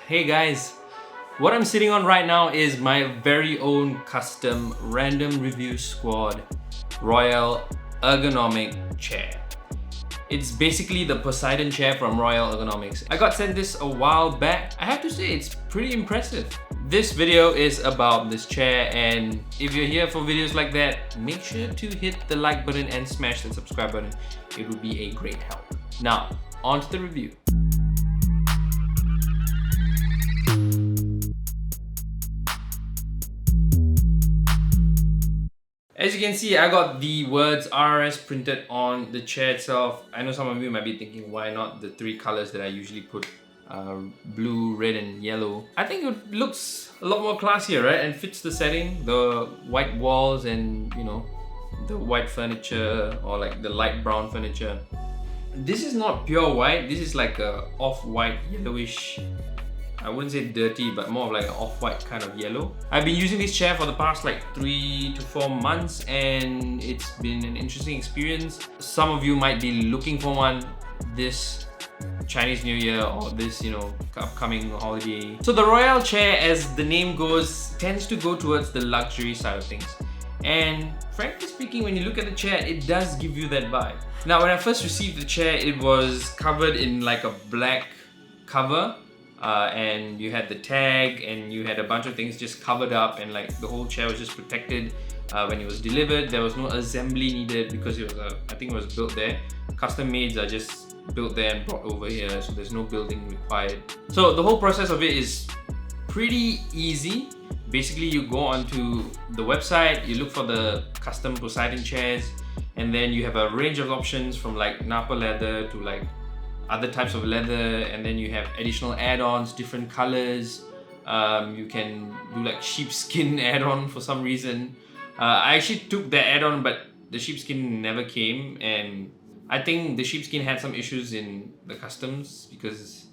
Hey guys, what I'm sitting on right now is my very own custom Random Review Squad Royale Ergonomic chair. It's basically the Poseidon chair from Royale Ergonomics. I got sent this a while back. I have to say it's pretty impressive. This video is about this chair, and if you're here for videos like that, make sure to hit the like button and smash the subscribe button. It would be a great help. Now, on to the review. As you can see, I got the words RRS printed on the chair itself. I know some of you might be thinking, why not the three colors that I usually put? Blue, red and yellow. I think it looks a lot more classier, right? And fits the setting, the white walls and, you know, the white furniture or like the light brown furniture. This is not pure white. This is like a off-white yellowish, I wouldn't say dirty, but more of like an off-white kind of yellow. I've been using this chair for the past like 3 to 4 months and it's been an interesting experience. Some of you might be looking for one this Chinese New Year or this, you know, upcoming holiday. So the Royale chair, as the name goes, tends to go towards the luxury side of things. And frankly speaking, when you look at the chair, it does give you that vibe. Now, when I first received the chair, it was covered in like a black cover. And you had the tag and you had a bunch of things just covered up, and like the whole chair was just protected. When it was delivered, there was no assembly needed because it was I think it was built there. Custom mades are just built there and brought over here, so there's no building required. So the whole process of it is pretty easy. Basically, you go onto the website, you look for the custom Poseidon chairs, and then you have a range of options from like Napa leather to like other types of leather, and then you have additional add-ons, different colors. You can do like sheepskin add-on for some reason. I actually took the add-on, but the sheepskin never came, and I think the sheepskin had some issues in the customs because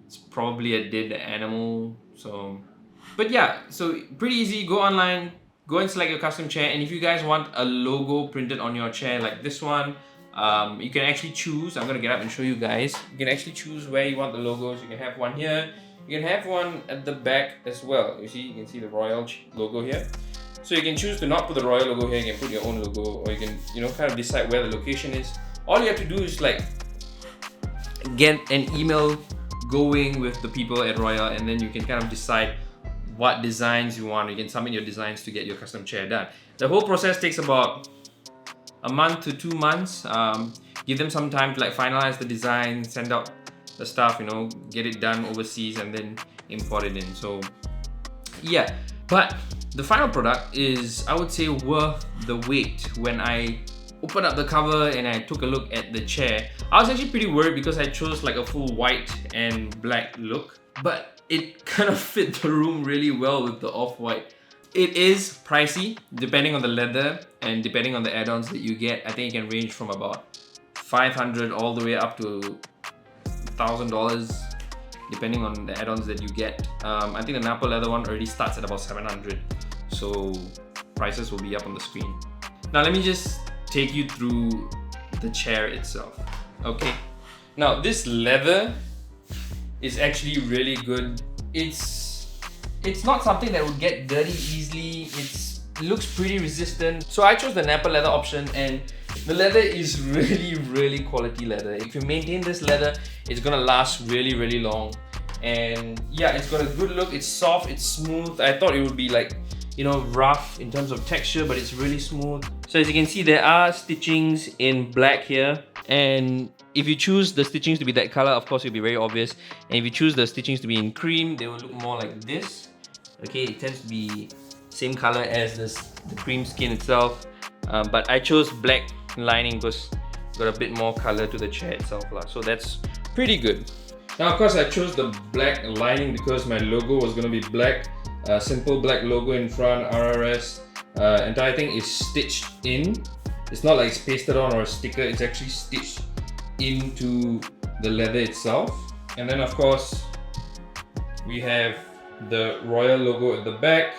it's probably a dead animal. So, but yeah, so pretty easy. Go online, go and select your custom chair, and if you guys want a logo printed on your chair like this one, you can actually choose. I'm gonna get up and show you guys. You can actually choose where you want the logos. You can have one here. You can have one at the back as well. You see, you can see the Royale logo here. So you can choose to not put the Royale logo here. You can put your own logo, or you can, you know, kind of decide where the location is. All you have to do is like get an email going with the people at Royale, and then you can kind of decide what designs you want. You can submit your designs to get your custom chair done. The whole process takes about a month to 2 months. Give them some time to like finalize the design, send out the stuff, you know, get it done overseas and then import it in. So yeah, but the final product is, I would say, worth the wait. When I opened up the cover and I took a look at the chair, I was actually pretty worried because I chose like a full white and black look, but it kind of fit the room really well with the off-white. It is pricey depending on the leather and depending on the add-ons that you get. I think it can range from about $500 all the way up to $1,000 depending on the add-ons that you get. I think the Napa leather one already starts at about $700, so prices will be up on the screen. Now let me just take you through the chair itself. Okay, now this leather is actually really good. It's not something that would get dirty easily. It looks pretty resistant. So I chose the Napa leather option, and the leather is really quality leather. If you maintain this leather, it's gonna last really long. And yeah, it's got a good look. It's soft, it's smooth. I thought it would be like, you know, rough in terms of texture, but it's really smooth. So as you can see, there are stitchings in black here, and if you choose the stitchings to be that color, of course it'll be very obvious. And if you choose the stitchings to be in cream, they will look more like this. Okay, it tends to be same color as the cream skin itself, but I chose black lining because it's got a bit more color to the chair itself, so that's pretty good. Now of course I chose the black lining because my logo was going to be black, simple black logo in front, RRS. Entire thing is stitched in. It's not like it's pasted on or a sticker, it's actually stitched into the leather itself. And then of course we have the Royale logo at the back,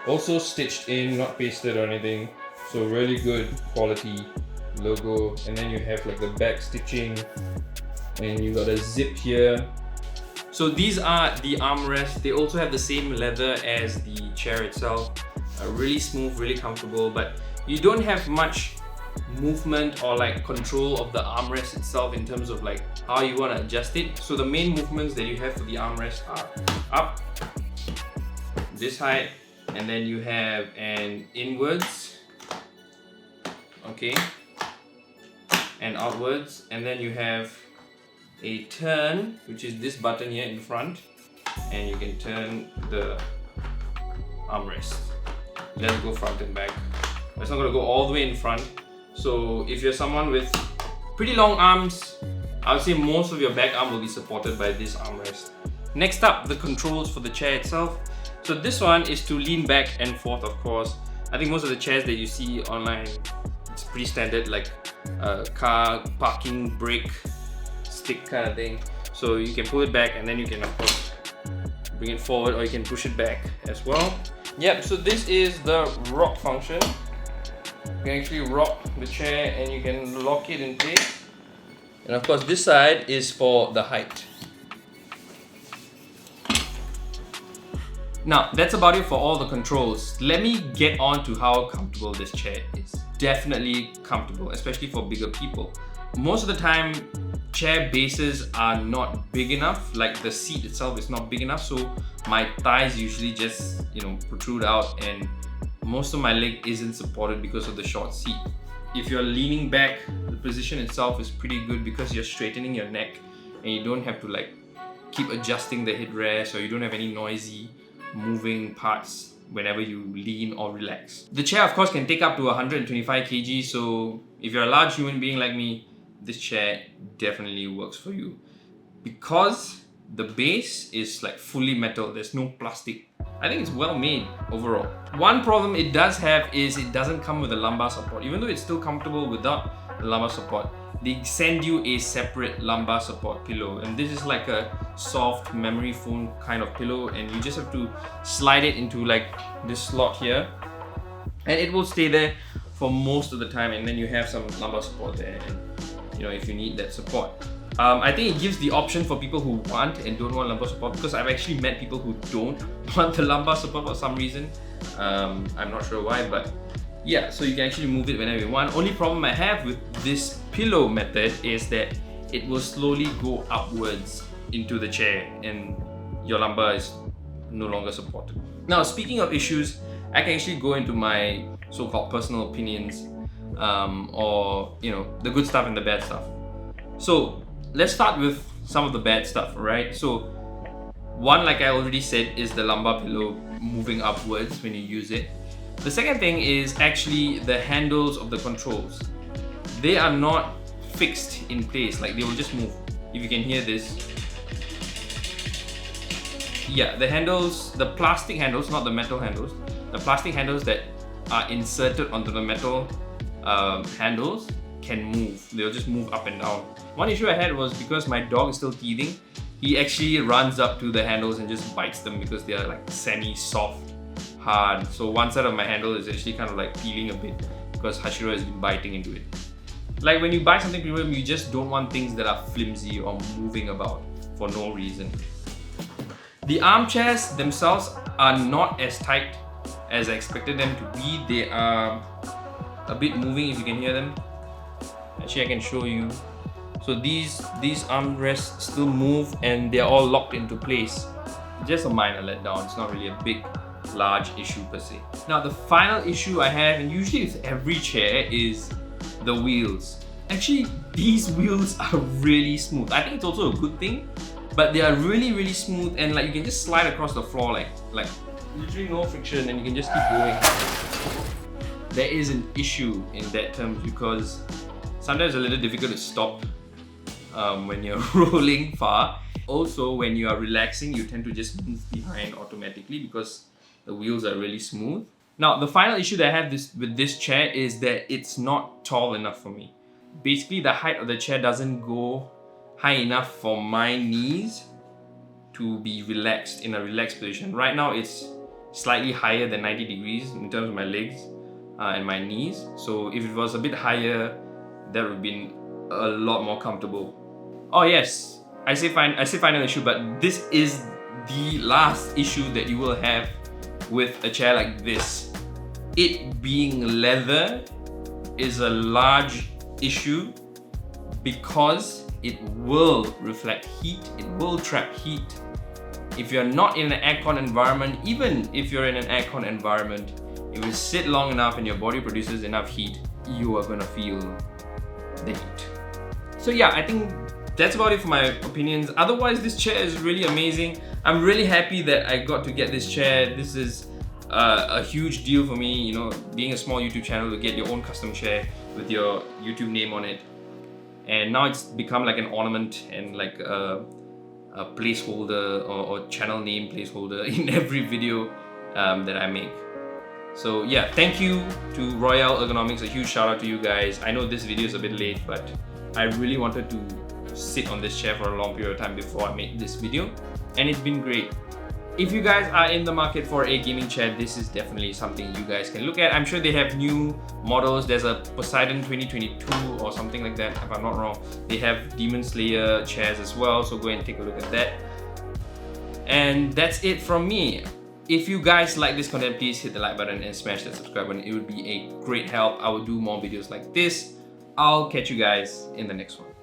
also stitched in, not pasted or anything, so really good quality logo. And then you have like the back stitching, and you got a zip here. So these are the armrests. They also have the same leather as the chair itself. Really smooth, really comfortable, but you don't have much movement or like control of the armrest itself in terms of like how you want to adjust it. So the main movements that you have for the armrest are up, this height, and then you have an inwards, okay, and outwards, and then you have a turn, which is this button here in front, and you can turn the armrest. Let's go front and back. It's not going to go all the way in front. So if you're someone with pretty long arms, I would say most of your back arm will be supported by this armrest. Next up, the controls for the chair itself. So this one is to lean back and forth, of course. I think most of the chairs that you see online, it's pretty standard, like a car parking brake stick kind of thing. So you can pull it back and then you can of course bring it forward, or you can push it back as well. Yep, so this is the rock function. You can actually rock the chair and you can lock it in place. And of course this side is for the height. Now that's about it for all the controls. Let me get on to how comfortable this chair is. Definitely comfortable, especially for bigger people. Most of the time, chair bases are not big enough, like the seat itself is not big enough, so my thighs usually just, protrude out, and most of my leg isn't supported because of the short seat. If you're leaning back, the position itself is pretty good because you're straightening your neck and you don't have to keep adjusting the headrest, or you don't have any noisy moving parts whenever you lean or relax. The chair of course can take up to 125 kg, so if you're a large human being like me, this chair definitely works for you. Because the base is fully metal, there's no plastic. I think it's well made overall. One problem it does have is it doesn't come with a lumbar support. Even though it's still comfortable without the lumbar support, they send you a separate lumbar support pillow, and this is like a soft memory foam kind of pillow, and you just have to slide it into this slot here, and it will stay there for most of the time, and then you have some lumbar support there, and if you need that support. I think it gives the option for people who want and don't want lumbar support, because I've actually met people who don't want the lumbar support for some reason. I'm not sure why, but yeah, so you can actually move it whenever you want. Only problem I have with this pillow method is that it will slowly go upwards into the chair and your lumbar is no longer supported. Now, speaking of issues, I can actually go into my so-called personal opinions, or the good stuff and the bad stuff. So let's start with some of the bad stuff, right? So one, like I already said, is the lumbar pillow moving upwards when you use it. The second thing is actually the handles of the controls. They are not fixed in place, they will just move. If you can hear this. Yeah, the handles, the plastic handles, not the metal handles, the plastic handles that are inserted onto the metal handles can move. They'll just move up and down. One issue I had was because my dog is still teething, he actually runs up to the handles and just bites them because they are semi-soft, hard. So one side of my handle is actually kind of peeling a bit because Hashiro has been biting into it. When you buy something premium, you just don't want things that are flimsy or moving about for no reason. The armchairs themselves are not as tight as I expected them to be. They are a bit moving, if you can hear them. Actually, I can show you. So these armrests still move and they're all locked into place. Just a minor letdown, it's not really a big, large issue per se. Now the final issue I have, and usually with every chair, is the wheels. Actually, these wheels are really smooth. I think it's also a good thing, but they are really, really smooth, and you can just slide across the floor like literally no friction, and you can just keep going. There is an issue in that terms because sometimes it's a little difficult to stop when you're rolling far. Also, when you are relaxing, you tend to just move behind automatically because the wheels are really smooth. Now, the final issue that I have with this chair is that it's not tall enough for me. Basically, the height of the chair doesn't go high enough for my knees to be relaxed in a relaxed position. Right now, it's slightly higher than 90 degrees in terms of my legs and my knees. So if it was a bit higher, that would have been a lot more comfortable. Oh yes, I say final issue, but this is the last issue that you will have with a chair like this. It being leather is a large issue because it will reflect heat, it will trap heat. If you're not in an aircon environment, even if you're in an aircon environment, if you sit long enough and your body produces enough heat, you are gonna feel the heat. So yeah, I think that's about it for my opinions. Otherwise, this chair is really amazing. I'm really happy that I got to get this chair. This is a huge deal for me, you know, being a small YouTube channel, to get your own custom chair with your YouTube name on it. And now it's become like an ornament and like a placeholder or channel name placeholder in every video that I make. So yeah, thank you to Royale Ergonomics. A huge shout out to you guys. I know this video is a bit late, but I really wanted to sit on this chair for a long period of time before I made this video, and it's been great. If you guys are in the market for a gaming chair, this is definitely something you guys can look at. I'm sure they have new models. There's a Poseidon 2022 or something like that, if I'm not wrong. They have Demon Slayer chairs as well, so go and take a look at that. And that's it from me. If you guys like this content, please hit the like button and smash that subscribe button. It would be a great help. I will do more videos like this. I'll catch you guys in the next one.